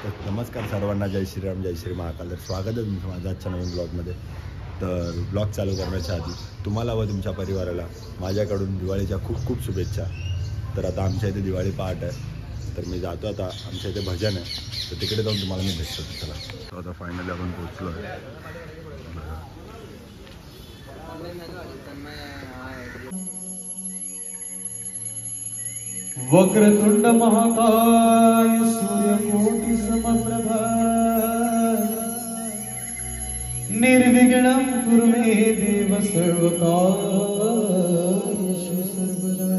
नमस्कार सर्वांना, जय श्रीराम, जय श्री महाकाल. तर स्वागत आहे तुमचं माझ्या आजच्या नवीन ब्लॉगमध्ये. तर ब्लॉग चालू करण्याच्या आधी तुम्हाला व तुमच्या परिवाराला माझ्याकडून दिवाळीच्या खूप खूप शुभेच्छा. तर आता आमच्या इथे दिवाळी पहाट आहे, तर मी जातो आता. आमच्या इथे भजन आहे, तर तिकडे जाऊन तुम्हाला मी भेटतो. चला, तर आता फायनली आपण पोहोचलो आहे. वक्रतुंड महाकाय सूर्यकोटि समप्रभा निर्विघ्नं कुरु मे देव सर्वकार्येषु सर्वदा.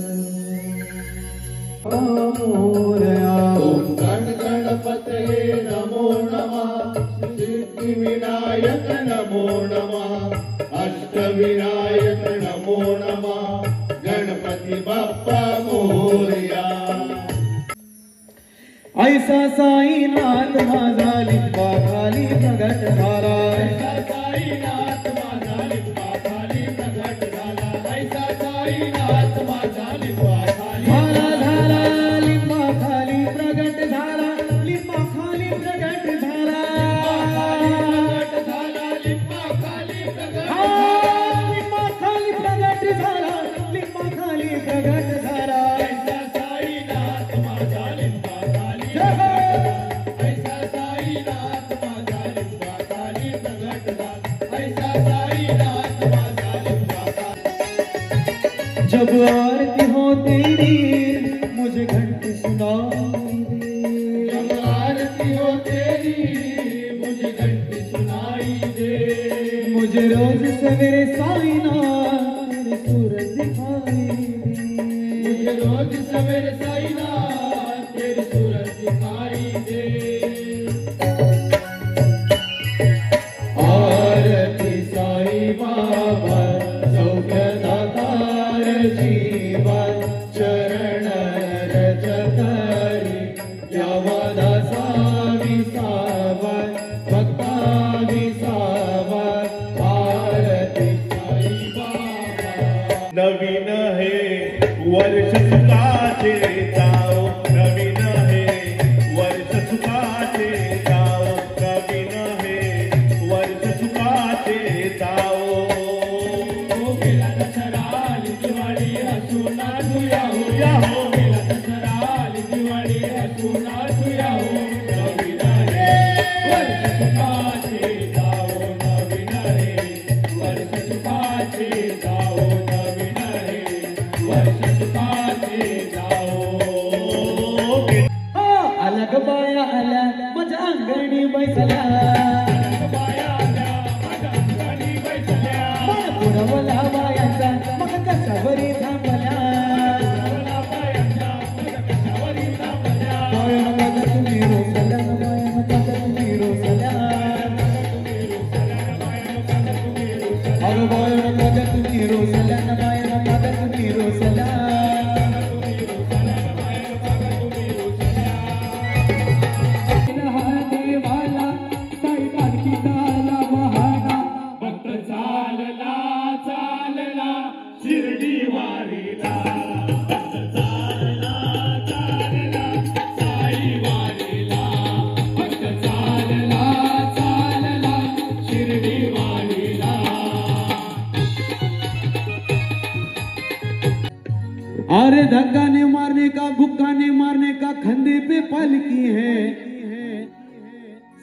ओम गणपतये नमो नमः, सिद्धिविनायक नमो नमः, अष्टविनायक नमो नमः, गणपति बाप्पा मोरया. ऐसा साईनाथ माझा लिंबा खाली प्रगट झाला, ऐसा साईनाथ माझा लिंबा खाली प्रगट झाला, ऐसा साईनाथ माझा लिंबा खाली झाला, लिंबा खाली प्रगट झाला, लिंबा खाली प्रगट झाला, लिंबा खाली प्रगट झाला, लिंबा खाली प्रगट झाला, लिंबा खाली प्रगट झाला. ऐसा साईनाथ माझा लिंबा जब आरती हो तेरी मुझे घंटी सुनाई दे, जब आरती हो तेरी मुझे घंटी सुनाई दे, मुझे रोज सवेरे साईनाथ तेरे सूरज दिखाई दे, मुझे रोज सवेरे साईनाथ तेरे सूरज दिखाई दे. आरती साई बाबा सौख्यदातार जीवन चरण रजतरी यावदा सावी सावर भक्ता विसावर. आरती साई बाबा. नवीन हे वर्ष सुखाचे जाओ, नवीन हे वर्ष सुखाचे जाओ, नवीन हे वर्ष सुखाचे जाओ. गेला दसरा आली दिवाळी हसू नाचू याहो, याहो गेला दसरा आली दिवाळी हसू नाचू याहो. नवीन हे वर्ष सुखाचे जाओ, नवीन हे वर्ष सुखाचे जाओ, नवीन हे वर्ष सुखाचे जाओ. आला ग बाया आल्या माझ्या अंगणी बैसल्या, बाया आल्या माझ्या अंगणी बैसल्या, पुरवला बायांचा मग कशावरी थांबल्या, बायांचा मग कशावरी थांबल्या. बाया मग तुम्ही रोसल्या, बाया मग तुम्ही रोसल्या, अरे बाया मग तुम्ही रोसल्या, बाया मग तुम्ही रोसल्या. देवाला साई पालखी झाला महागा, भक्त चालला चालला शिर्डी वारीला, भक्त चालला चालला साई वारीला, भक्त चालला चालला शिर्डी वारीला. अरे धक्का ने मारने का भुक्का ने मारने का खंधे पे पालकी है,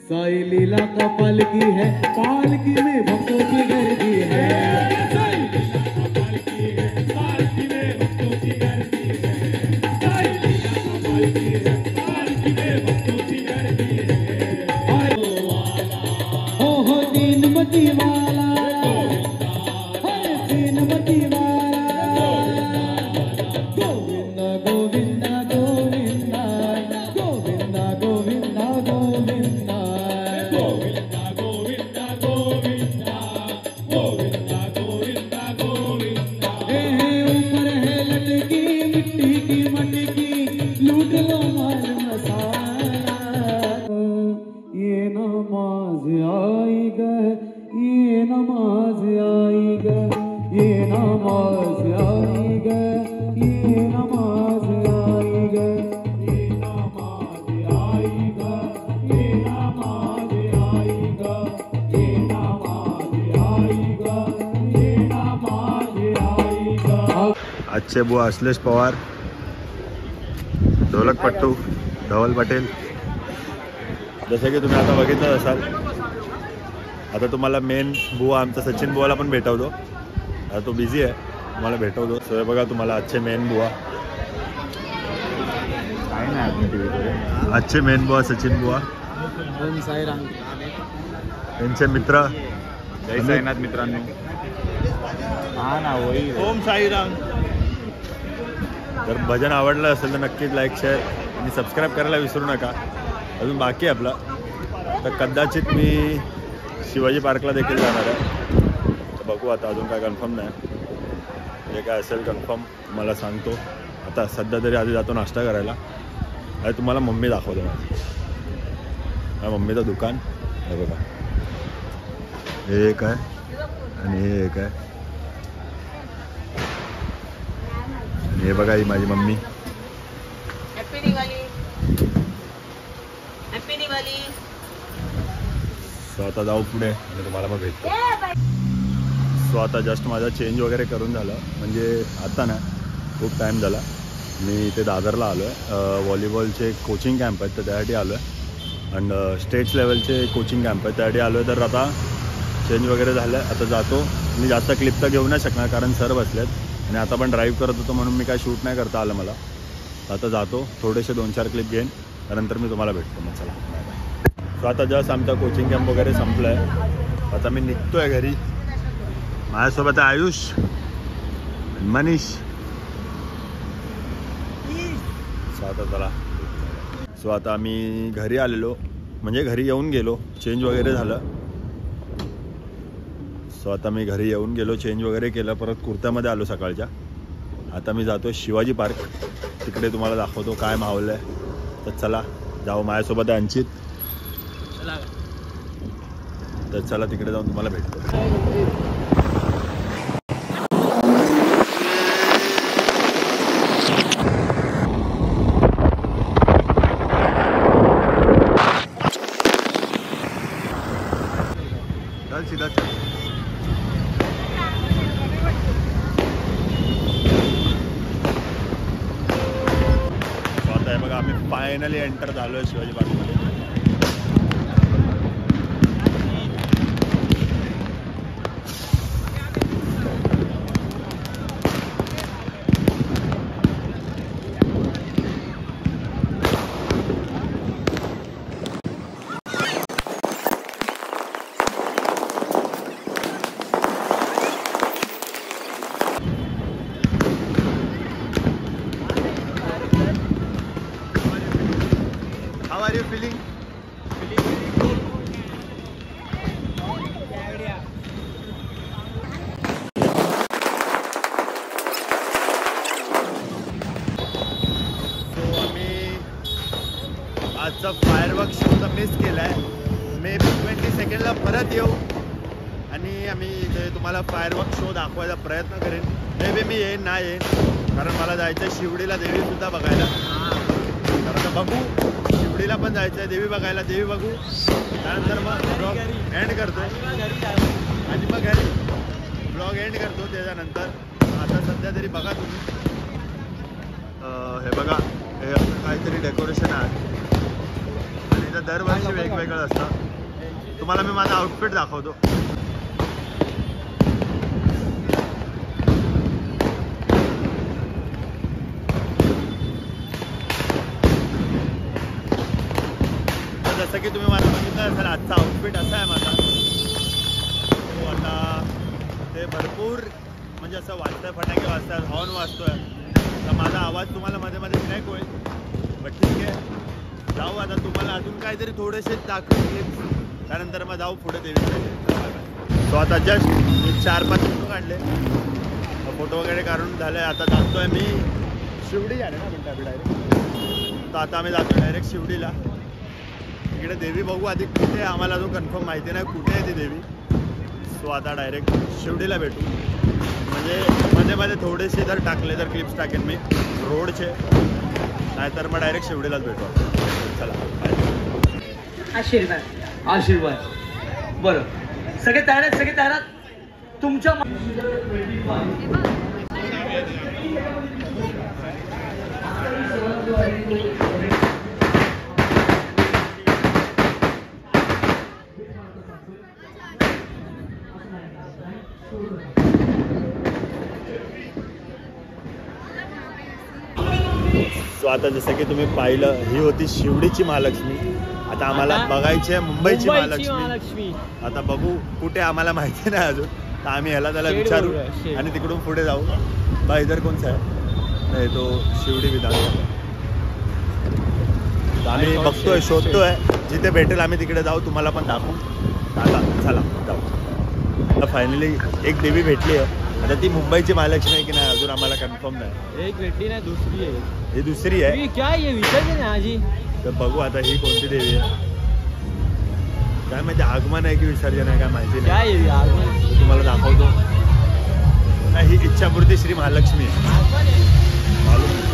साई लीला का पालकी है, पालकी में भक्तों की गर्दी है, साई लीला का पालकी है, पालकी में भक्तों की गर्दी है, साई लीला का पालकी है, पालकी में भक्तों की गर्दी है. हो तीन मती वाला, तीन मती वाला, गोविंदा गोविंदा गोविंदा गोविंदा गोविंदा गोविंदा. ऊपर है लटकी मिट्टी की मटकी, लूट लो माल आमचे बुवा अश्लेष पवार, ढोलकपट्टू धवल पटेल. जसं की तुम्ही आता बघितलं असाल, आता तुम्हाला मेन बुवा आमचा सचिन बुवाला पण भेटवतो. आता तो बिझी आहे, तुम्हाला भेटवतो. सो हे बघा तुम्हाला आजचे मेन बुवा, आजचे मेन बुवा सचिन बुवा, त्यांचे मित्र जय साईनाथ मित्रांनो. हा ना होई. ओम साईराम. जर भजन आवडलं असेल तर नक्कीच लाईक, शेअर आणि सबस्क्राईब करायला विसरू नका. अजून बाकी आहे आपलं. तर कदाचित मी शिवाजी पार्कला देखील जाणार आहे. तर बघू आता, अजून काय कन्फर्म नाही. जे काय असेल कन्फर्म मला सांगतो. आता सध्या तरी आधी जातो नाश्ता करायला. आणि तुम्हाला मम्मी दाखवतो माझी. हा मम्मीचं दुकान हे बघा. हे एक आहे आणि हे एक आहे. आणि हे बघा ही माझी mummy. Happy Diwali. Happy Diwali. So आता जाऊ पुढे आणि तुम्हाला मग भेटतो. सो आता जस्ट माझा चेंज वगैरे करून झालं. म्हणजे आता ना खूप टाईम झाला. मी इथे दादरला आलो आहे. व्हॉलीबॉलचे कोचिंग कॅम्प आहेत तर त्यासाठी आलो आहे. आणि स्टेट्स लेवलचे कोचिंग कॅम्प आहेत त्यासाठी आलो आहे. तर आता चेंज वगैरे झालं आहे. आता जातो. मी जास्त क्लिप तर घेऊ नाही शकणार कारण सर बसलेत आणि आता पण ड्राईव्ह करत होतो म्हणून मी काय शूट नाही करता आलं मला. आता जातो, थोडेसे 2-4 क्लिप घेईन, त्यानंतर मी तुम्हाला भेटतो. मग चला बाय बाय. सो आता जस्ट आमचा कोचिंग कॅम्प वगैरे संपला आहे. आता मी निघतो आहे घरी. माझ्यासोबत आहे आयुष, मनीष. सो आता चला. सो आता आम्ही घरी आलेलो, म्हणजे घरी येऊन गेलो. चेंज वगैरे झालं. सो आता मी घरी येऊन गेलो, चेंज वगैरे केलं, परत कुर्त्यामध्ये आलो सकाळच्या. आता मी जातो शिवाजी पार्क. तिकडे तुम्हाला दाखवतो काय माहोल आहे. तर चला जाऊ. माझ्यासोबत आहे अंचित. तर चला तिकडे जाऊन तुम्हाला भेटतो. चल सीधा चल. आता आहे बघा, आम्ही फायनली एंटर झालो आहे शिवाजी पार्कमध्ये. How are you feeling? आजचा फायरवर्क शो तर मिस केला आहे. मे बी 20 सेकंडला परत येऊ आणि आम्ही इथे तुम्हाला फायरवर्क शो दाखवायचा प्रयत्न करेन. मे बी मी येईन ना येईन कारण मला जायचं आहे शिवडीला देवीसुद्धा बघायला. तर आता बघू, शिवडीला पण जायचं आहे देवी बघायला. देवी बघू, त्यानंतर मग ब्लॉग एंड करतो आणि मग घरी ब्लॉग एंड करतो त्याच्यानंतर. आता सध्या तरी बघा तुम्ही, हे बघा, हे असं काहीतरी डेकोरेशन आहे आणि इथं दरवर्षी वेगवेगळं असतं. तुम्हाला मी माझा आउटफिट दाखवतो. जसं की तुम्ही मला बघितलं असेल, आजचा आउटफिट असा आहे माझा. तो आता ते भरपूर म्हणजे असं वाजतंय, फटाके वाजतात, हॉर्न वाजतोय, तर माझा आवाज तुम्हाला मध्ये मध्ये ट्रॅक होईल. बट ठीक आहे, जाऊ आता. तुम्हाला अजून काहीतरी थोडेसे दाखवेल, त्यानंतर मग जाऊ पुढे देवीकडे. तो आता जस्ट मी 4-5 फोटो काढले, फोटो वगैरे काढून झाले. आता जातोय मी शिवडी आहे ना म्हणतो आम्ही डायरेक्ट. तर आता आम्ही जातो डायरेक्ट शिवडीला. इकडे देवी बघू आधी कुठे, आम्हाला अजून कन्फर्म माहिती नाही कुठे आहे ती देवी. सो आता डायरेक्ट शिवडीला भेटू. म्हणजे मध्ये मध्ये थोडेसे जर टाकले तर क्लिप्स टाकेन मी रोडचे, नाहीतर मग डायरेक्ट शिवडीलाच भेटू. चला बाय. आशीर्वाद. आशीर्वाद. बरं, सगळे तयार आहेत, सगळे तयार आहेत तुमच्या. सो आता जसं की तुम्ही पाहिलं, ही होती शिवडीची महालक्ष्मी. आता आम्हाला बघायची आहे मुंबईची महालक्ष्मी. आता बघू कुठे, आम्हाला माहिती नाही अजून, तर आम्ही ह्याला त्याला विचारू आणि तिकडून पुढे जाऊ. बा इधर कोणचा आहे? नाही, तो शिवडी विधान. आम्ही बघतोय, शोधतोय, जिथे भेटेल आम्ही तिकडे जाऊ, तुम्हाला पण दाखवू. आता चला जाऊ. आता फायनली एक देवी भेटली आहे. आता ती मुंबईची महालक्ष्मी आहे की नाही अजून आम्हाला कन्फर्म नाही. एक भेटली नाही, दुसरी आहे. ही दुसरी आहे. काय आहे विसर्जन आहे आजी? तर बघू आता ही कोणती देवी आहे. काय माहिती, आगमन आहे की विसर्जन आहे काय माहिती नाही. काय आहे आगमन? मी तुम्हाला दाखवतो. नाही, ही इच्छापूर्ती श्री महालक्ष्मी आहे. मालूम नाही.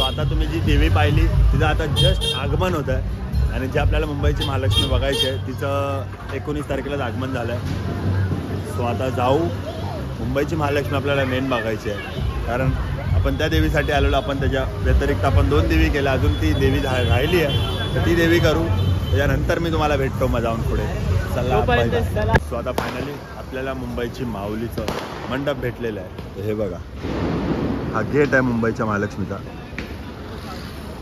आता तुम्ही जी देवी पाहिली तिचं आता जस्ट आगमन होत आहे. आणि जे आपल्याला मुंबईची महालक्ष्मी बघायची आहे तिचं 19 तारखेलाच आगमन झालं आहे. सो आता जाऊ. मुंबईची महालक्ष्मी आपल्याला मेन बघायची आहे, कारण आपण त्या देवीसाठी आलेलो. आपण त्याच्या व्यतिरिक्त आपण 2 देवी केल्या, अजून ती देवी राहिली आहे, तर ती देवी करू. त्याच्यानंतर मी तुम्हाला भेटतो मग जाऊन पुढे. चला. सो आता फायनली आपल्याला मुंबईची माऊलीचं मंडप भेटलेलं आहे. हे बघा, हा गेट आहे मुंबईच्या महालक्ष्मीचा.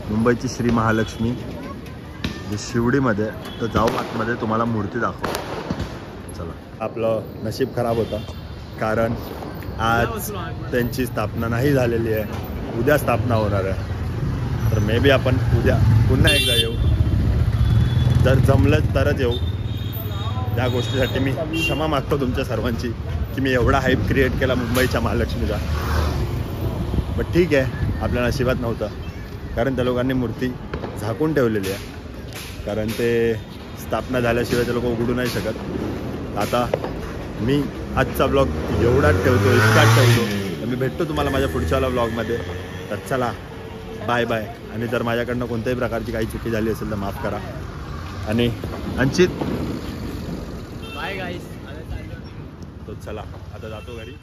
मुंबईची श्री महालक्ष्मी जे शिवडीमध्ये. तर जाऊ आतमध्ये, तुम्हाला मूर्ती दाखव. चला. आपलं नशीब खराब होता, कारण आज त्यांची स्थापना नाही झालेली आहे. उद्या स्थापना होणार आहे. तर मे बी आपण उद्या पुन्हा एकदा येऊ, जर जमलं तरच येऊ. त्या गोष्टीसाठी मी क्षमा मागतो तुमच्या सर्वांची की मी एवढा हाईप क्रिएट केला मुंबईच्या महालक्ष्मीचा. बट ठीक आहे, आपल्या नशिबात नव्हतं, कारण त्या लोकांनी मूर्ती झाकून ठेवलेली आहे. कारण ते स्थापना झाल्याशिवाय ते लोक उघडू नाही शकत. आता मी आजचा ब्लॉग एवढाच ठेवतो, इतकाच ठेवतो. तर मी भेटतो तुम्हाला माझ्या पुढच्या ब्लॉगमध्ये. तर चला, बाय बाय. आणि जर माझ्याकडनं कोणत्याही प्रकारची काही चुकी झाली असेल तर माफ करा. आणि अंचित बाय गाईस. तो चला, आता जातो घरी.